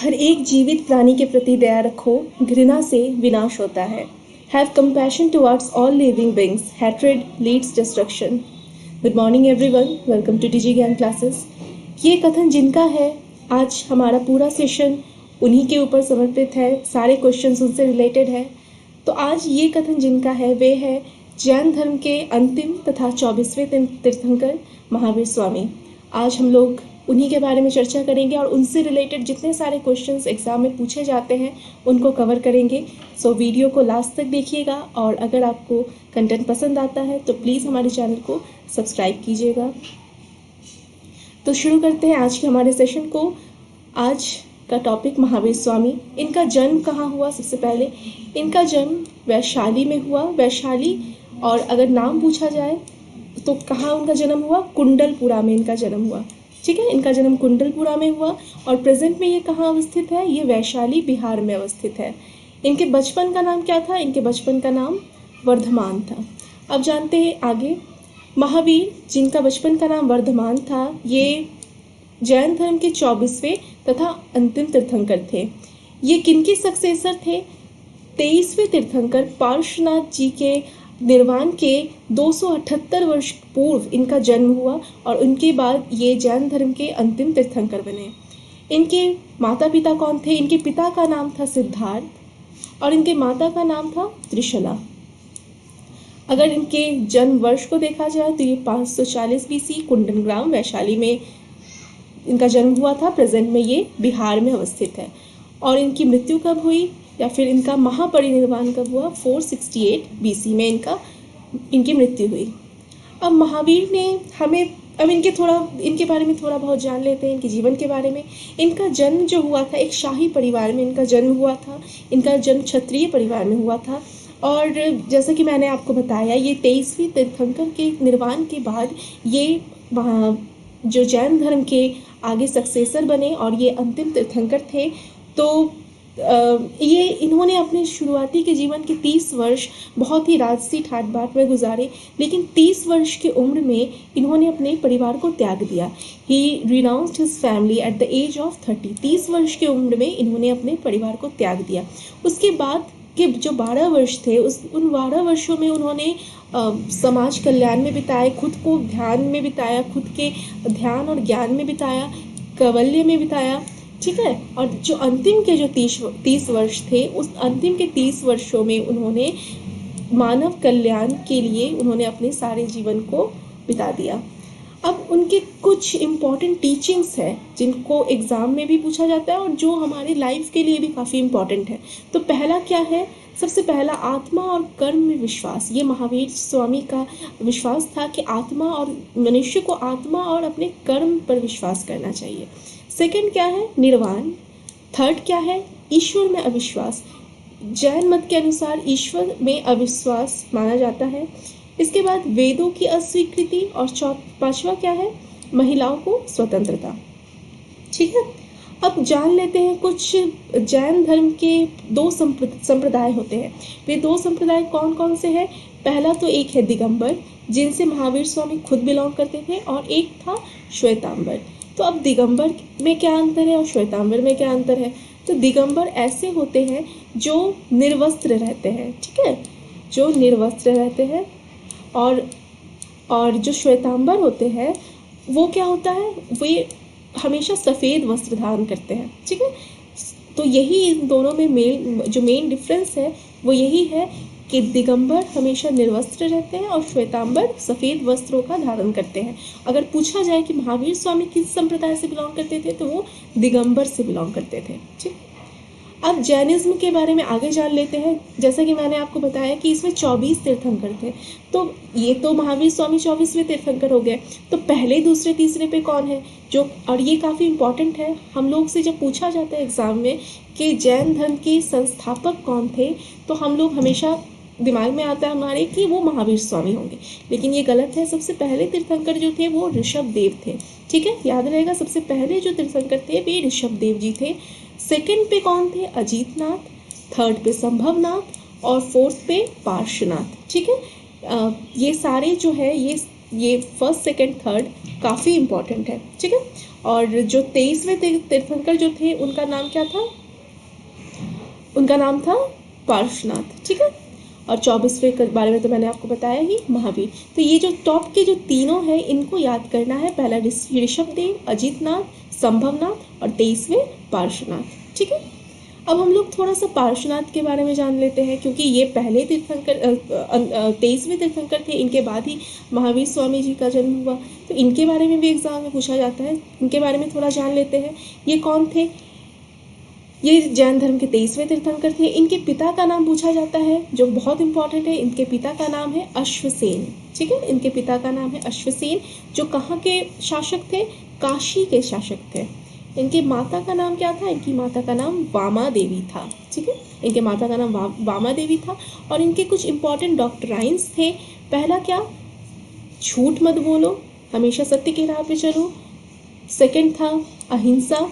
हर एक जीवित प्राणी के प्रति दया रखो, घृणा से विनाश होता है। Have compassion towards all living beings, hatred leads destruction. Good morning everyone, welcome to TG Gyan classes. ये कथन जिनका है, आज हमारा पूरा सेशन उन्हीं के ऊपर समर्पित है, सारे क्वेश्चंस उनसे रिलेटेड है। तो आज ये कथन जिनका है वे है जैन धर्म के अंतिम तथा 24वें तीर्थंकर महावीर स्वामी। आज हम लोग उन्हीं के बारे में चर्चा करेंगे और उनसे रिलेटेड जितने सारे क्वेश्चंस एग्ज़ाम में पूछे जाते हैं उनको कवर करेंगे। सो वीडियो को लास्ट तक देखिएगा और अगर आपको कंटेंट पसंद आता है तो प्लीज़ हमारे चैनल को सब्सक्राइब कीजिएगा। तो शुरू करते हैं आज के हमारे सेशन को। आज का टॉपिक महावीर स्वामी। इनका जन्म कहाँ हुआ? सबसे पहले इनका जन्म वैशाली में हुआ। वैशाली, और अगर नाम पूछा जाए तो कहाँ उनका जन्म हुआ? कुंडलपुरा में इनका जन्म हुआ। ठीक है, इनका जन्म कुंडलपुरा में हुआ और प्रेजेंट में ये कहाँ अवस्थित है? ये वैशाली बिहार में अवस्थित है। इनके बचपन का नाम क्या था? इनके बचपन का नाम वर्धमान था। अब जानते हैं आगे। महावीर जिनका बचपन का नाम वर्धमान था, ये जैन धर्म के 24वें तथा अंतिम तीर्थंकर थे। ये किनके सक्सेसर थे? 23वें तीर्थंकर पार्श्वनाथ जी के निर्वाण के 278 वर्ष पूर्व इनका जन्म हुआ और उनके बाद ये जैन धर्म के अंतिम तीर्थंकर बने। इनके माता पिता कौन थे? इनके पिता का नाम था सिद्धार्थ और इनके माता का नाम था त्रिशला। अगर इनके जन्म वर्ष को देखा जाए तो ये 540 BC कुंडनग्राम वैशाली में इनका जन्म हुआ था। प्रेजेंट में ये बिहार में अवस्थित है। और इनकी मृत्यु कब हुई या फिर इनका महापरिनिर्वाण कब हुआ? 468 BC में इनकी मृत्यु हुई। अब महावीर ने हमें अब इनके बारे में थोड़ा बहुत जान लेते हैं, इनके जीवन के बारे में। इनका जन्म जो हुआ था, एक शाही परिवार में इनका जन्म हुआ था। इनका जन्म क्षत्रिय परिवार में हुआ था और जैसा कि मैंने आपको बताया, ये 23वें तीर्थंकर के निर्वाण के बाद ये जो जैन धर्म के आगे सक्सेसर बने और ये अंतिम तीर्थंकर थे। तो ये इन्होंने अपने शुरुआती के जीवन के 30 वर्ष बहुत ही राजसी ठाट बाट में गुजारे, लेकिन 30 वर्ष की उम्र में इन्होंने अपने परिवार को त्याग दिया। He renounced his family at the age of 30। 30 वर्ष की उम्र में इन्होंने अपने परिवार को त्याग दिया। उसके बाद के जो 12 वर्ष थे, उन 12 वर्षों में उन्होंने समाज कल्याण में बिताए, खुद को ध्यान में बिताया, खुद के ध्यान और ज्ञान में बिताया, कैवल्य में बिताया। ठीक है, और जो अंतिम के जो 30 वर्ष थे, उस अंतिम के 30 वर्षों में उन्होंने मानव कल्याण के लिए उन्होंने अपने सारे जीवन को बिता दिया। अब उनके कुछ इम्पॉर्टेंट टीचिंग्स हैं जिनको एग्ज़ाम में भी पूछा जाता है और जो हमारी लाइफ के लिए भी काफ़ी इम्पॉर्टेंट है। तो पहला क्या है? सबसे पहला, आत्मा और कर्म में विश्वास। ये महावीर स्वामी का विश्वास था कि आत्मा और मनुष्य को आत्मा और अपने कर्म पर विश्वास करना चाहिए। सेकंड क्या है? निर्वाण। थर्ड क्या है? ईश्वर में अविश्वास। जैन मत के अनुसार ईश्वर में अविश्वास माना जाता है। इसके बाद वेदों की अस्वीकृति और पांचवा क्या है? महिलाओं को स्वतंत्रता। ठीक है, अब जान लेते हैं कुछ जैन धर्म के 2 संप्रदाय होते हैं। वे 2 संप्रदाय कौन कौन से हैं? पहला तो एक है दिगंबर, जिनसे महावीर स्वामी खुद बिलोंग करते थे, और एक था श्वेतांबर। तो अब दिगंबर में क्या अंतर है और श्वेतांबर में क्या अंतर है? तो दिगंबर ऐसे होते हैं जो निर्वस्त्र रहते हैं। ठीक है, जो निर्वस्त्र रहते हैं। और जो श्वेतांबर होते हैं वो क्या होता है? वे हमेशा सफ़ेद वस्त्र धारण करते हैं। ठीक है, तो यही इन दोनों में मेन डिफरेंस है वो यही है कि दिगंबर हमेशा निर्वस्त्र रहते हैं और श्वेतांबर सफ़ेद वस्त्रों का धारण करते हैं। अगर पूछा जाए कि महावीर स्वामी किस संप्रदाय से बिलोंग करते थे तो वो दिगंबर से बिलोंग करते थे। ठीक, अब जैनिज्म के बारे में आगे जान लेते हैं। जैसा कि मैंने आपको बताया कि इसमें 24 तीर्थंकर थे, तो ये तो महावीर स्वामी 24वें तीर्थंकर हो गए। तो पहले, दूसरे, तीसरे पे कौन है? और ये काफ़ी इम्पॉर्टेंट है, हम लोग से जब पूछा जाता है एग्ज़ाम में कि जैन धर्म के संस्थापक कौन थे, तो हम लोग हमेशा दिमाग में आता है हमारे कि वो महावीर स्वामी होंगे, लेकिन ये गलत है। सबसे पहले तीर्थंकर जो थे वो ऋषभ देव थे। ठीक है, याद रहेगा, सबसे पहले जो तीर्थंकर थे वे ऋषभ देव जी थे। सेकंड पे कौन थे? अजीतनाथ। थर्ड पे संभवनाथ और फोर्थ पे पार्श्वनाथ। ठीक है, ये सारे जो है ये ये फर्स्ट सेकंड थर्ड काफ़ी इम्पोर्टेंट है, ठीक है। और जो 23वें तीर्थंकर जो थे उनका नाम क्या था, उनका नाम था पार्श्वनाथ, ठीक है। और 24वें के बारे में तो मैंने आपको बताया ही, महावीर। तो ये जो टॉप के जो तीनों हैं इनको याद करना है, पहला ऋषभदेव, अजितनाथ, संभवनाथ और 23वें पार्श्वनाथ, ठीक है। अब हम लोग थोड़ा सा पार्श्वनाथ के बारे में जान लेते हैं, क्योंकि ये पहले तीर्थंकर 23वें तीर्थंकर थे, इनके बाद ही महावीर स्वामी जी का जन्म हुआ। तो इनके बारे में भी एग्जाम में पूछा जाता है, इनके बारे में थोड़ा जान लेते हैं। ये कौन थे, ये जैन धर्म के 23वें तीर्थंकर थे। इनके पिता का नाम पूछा जाता है, जो बहुत इंपॉर्टेंट है। इनके पिता का नाम है अश्वसेन, ठीक है। इनके पिता का नाम है अश्वसेन, जो कहाँ के शासक थे, काशी के शासक थे। इनके माता का नाम क्या था, इनकी माता का नाम वामा देवी था, ठीक है। इनके माता का नाम वामा देवी था। और इनके कुछ इंपॉर्टेंट डॉक्ट्राइन्स थे। पहला क्या, झूठ मत बोलो, हमेशा सत्य के राह पे चलो। सेकंड था अहिंसा,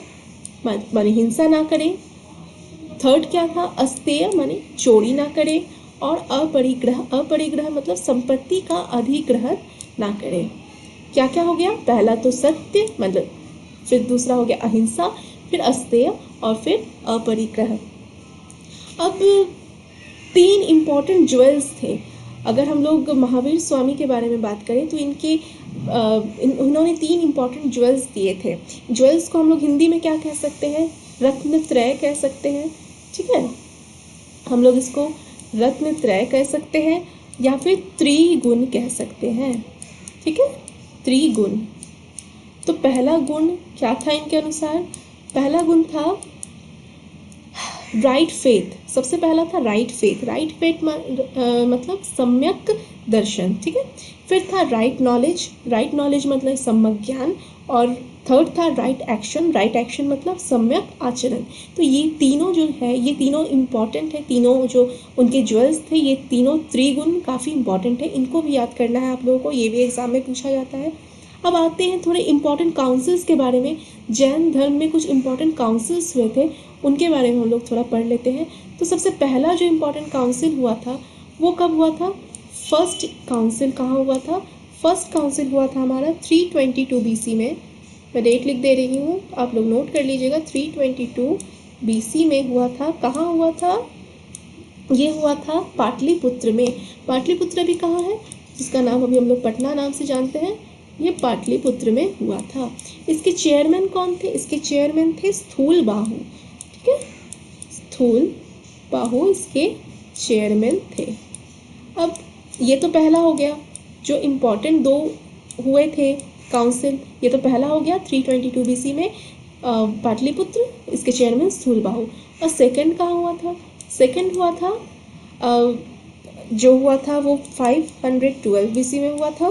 माने हिंसा ना करें। थर्ड क्या था, अस्तेय माने चोरी ना करें। और अपरिग्रह, अपरिग्रह मतलब संपत्ति का अधिग्रहण ना करें। क्या क्या हो गया, पहला तो सत्य मतलब, फिर दूसरा हो गया अहिंसा, फिर अस्तेय और फिर अपरिग्रह। अब 3 इम्पॉर्टेंट ज्वेल्स थे। अगर हम लोग महावीर स्वामी के बारे में बात करें तो इनके उन्होंने 3 इम्पॉर्टेंट ज्वेल्स दिए थे। ज्वेल्स को हम लोग हिंदी में क्या कह सकते हैं, रत्नत्रय कह सकते हैं, ठीक है। हम लोग इसको रत्नत्रय कह सकते हैं या फिर त्रिगुण कह सकते हैं, ठीक है, त्रिगुण। तो पहला गुण क्या था इनके अनुसार, पहला गुण था राइट फेथ। सबसे पहला था राइट फेथ, राइट फेथ मतलब सम्यक दर्शन, ठीक है। फिर था राइट नॉलेज, राइट नॉलेज मतलब सम्यक ज्ञान। और थर्ड था राइट एक्शन, राइट एक्शन मतलब सम्यक आचरण। तो ये तीनों जो है, ये तीनों इम्पॉर्टेंट है। तीनों जो उनके ज्वेल्स थे, ये तीनों त्रिगुण काफ़ी इंपॉर्टेंट है, इनको भी याद करना है आप लोगों को, ये भी एग्जाम में पूछा जाता है। अब आते हैं थोड़े इम्पॉर्टेंट काउंसिल्स के बारे में। जैन धर्म में कुछ इम्पॉर्टेंट काउंसिल्स हुए थे, उनके बारे में हम लोग थोड़ा पढ़ लेते हैं। तो सबसे पहला जो इम्पॉर्टेंट काउंसिल हुआ था वो कब हुआ था, फर्स्ट काउंसिल कहाँ हुआ था, फर्स्ट काउंसिल हुआ था हमारा 322 BC में। मैं डेट लिख दे रही हूँ, आप लोग नोट कर लीजिएगा। 322 BC में हुआ था। कहाँ हुआ था, ये हुआ था पाटलिपुत्र में। पाटलिपुत्र भी कहाँ है, जिसका नाम अभी हम लोग पटना नाम से जानते हैं, ये पाटलिपुत्र में हुआ था। इसके चेयरमैन कौन थे, इसके चेयरमैन थे स्थूल बाहु, ठीक है, स्थूल बाहु इसके चेयरमैन थे। अब ये तो पहला हो गया, जो इम्पोर्टेंट 2 हुए थे काउंसिल, ये तो पहला हो गया 322 BC में पाटलिपुत्र, इसके चेयरमैन स्थूल बाहु। और सेकंड कहाँ हुआ था, सेकंड हुआ था जो हुआ था वो 512 BC में हुआ था,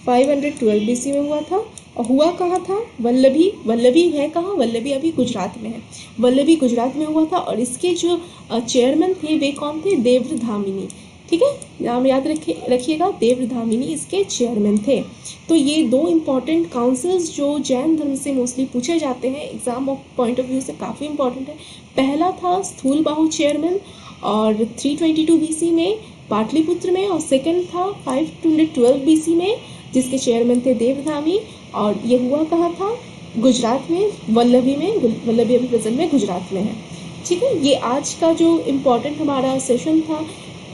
512 BC में हुआ था। और हुआ कहाँ था, वल्लभी, वल्लभी है कहाँ, वल्लभी अभी गुजरात में है, वल्लभी गुजरात में हुआ था। और इसके जो चेयरमैन थे वे कौन थे, देवधामिनी, ठीक है, नाम याद रखिएगा, देवधामिनी इसके चेयरमैन थे। तो ये 2 इम्पॉर्टेंट काउंसिल्स जो जैन धर्म से मोस्टली पूछे जाते हैं, exam of point of view से काफ़ी इंपॉर्टेंट है। पहला था स्थूल बाहु चेयरमैन और 322 BC में पाटलिपुत्र में, और सेकंड था 512 BC में जिसके चेयरमैन थे देवधामी। और ये हुआ कहाँ था, गुजरात में, वल्लभी में, वल्लभी अभी प्रेजेंट में गुजरात में है, ठीक है। ये आज का जो इम्पोर्टेंट हमारा सेशन था,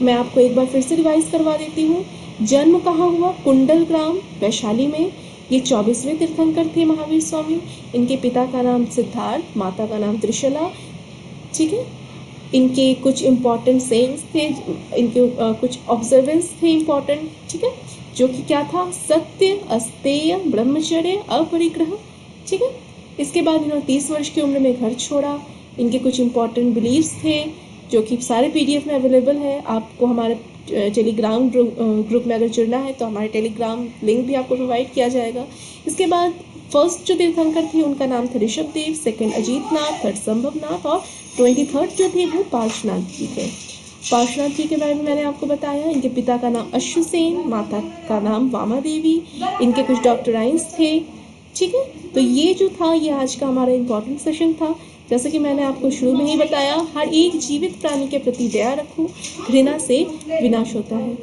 मैं आपको एक बार फिर से रिवाइज करवा देती हूँ। जन्म कहाँ हुआ, कुंडल ग्राम वैशाली में। ये 24वें तीर्थंकर थे महावीर स्वामी। इनके पिता का नाम सिद्धार्थ, माता का नाम त्रिशला, ठीक है। इनके कुछ इम्पॉर्टेंट सेइंग्स थे, इनके कुछ ऑब्जर्वेंस थे इम्पॉर्टेंट, ठीक है, जो कि क्या था, सत्य, अस्तेय, ब्रह्मचर्य, अपरिग्रह, ठीक है। इसके बाद इन्होंने 30 वर्ष की उम्र में घर छोड़ा। इनके कुछ इम्पॉर्टेंट बिलीव्स थे जो कि सारे PDF में अवेलेबल है। आपको हमारे टेलीग्राम ग्रुप में अगर जुड़ना है तो हमारे टेलीग्राम लिंक भी आपको प्रोवाइड किया जाएगा। इसके बाद फर्स्ट जो तीर्थंकर थे उनका नाम था ऋषभदेव, सेकंड अजीतनाथ, थर्ड संभवनाथ और 23rd जो थे वो पार्श्वनाथ जी थे। पार्श्वनाथ जी के बारे में मैंने आपको बताया। इनके पिता का नाम अश्वसेन, माता का नाम वामा देवी। इनके कुछ डॉक्टराइन्स थे, ठीक है। तो ये जो था ये आज का हमारा इम्पोर्टेंट सेशन था। जैसे कि मैंने आपको शुरू में ही बताया, हर एक जीवित प्राणी के प्रति दया रखो, घृणा से विनाश होता है।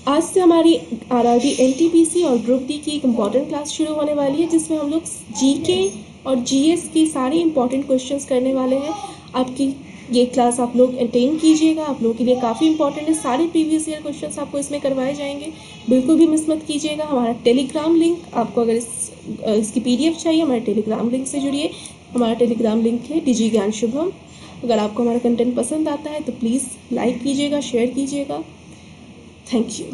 आज से हमारी आरआरबी एनटीपीसी और ग्रुप डी की एक इम्पॉर्टेंट क्लास शुरू होने वाली है, जिसमें हम लोग जीके और जीएस की सारी इंपॉर्टेंट क्वेश्चंस करने वाले हैं। आपकी ये क्लास आप लोग अटेंड कीजिएगा, आप लोगों के लिए काफ़ी इंपॉर्टेंट है। सारे प्रीवियस ईयर क्वेश्चंस आपको इसमें करवाए जाएंगे, बिल्कुल भी मिस मत कीजिएगा। हमारा टेलीग्राम लिंक, आपको अगर इसकी पीडीएफ चाहिए, हमारे टेलीग्राम लिंक से जुड़िए। हमारा टेलीग्राम लिंक है डिजी ज्ञान शुभम। अगर आपको हमारा कंटेंट पसंद आता है तो प्लीज़ लाइक कीजिएगा, शेयर कीजिएगा। Thank you.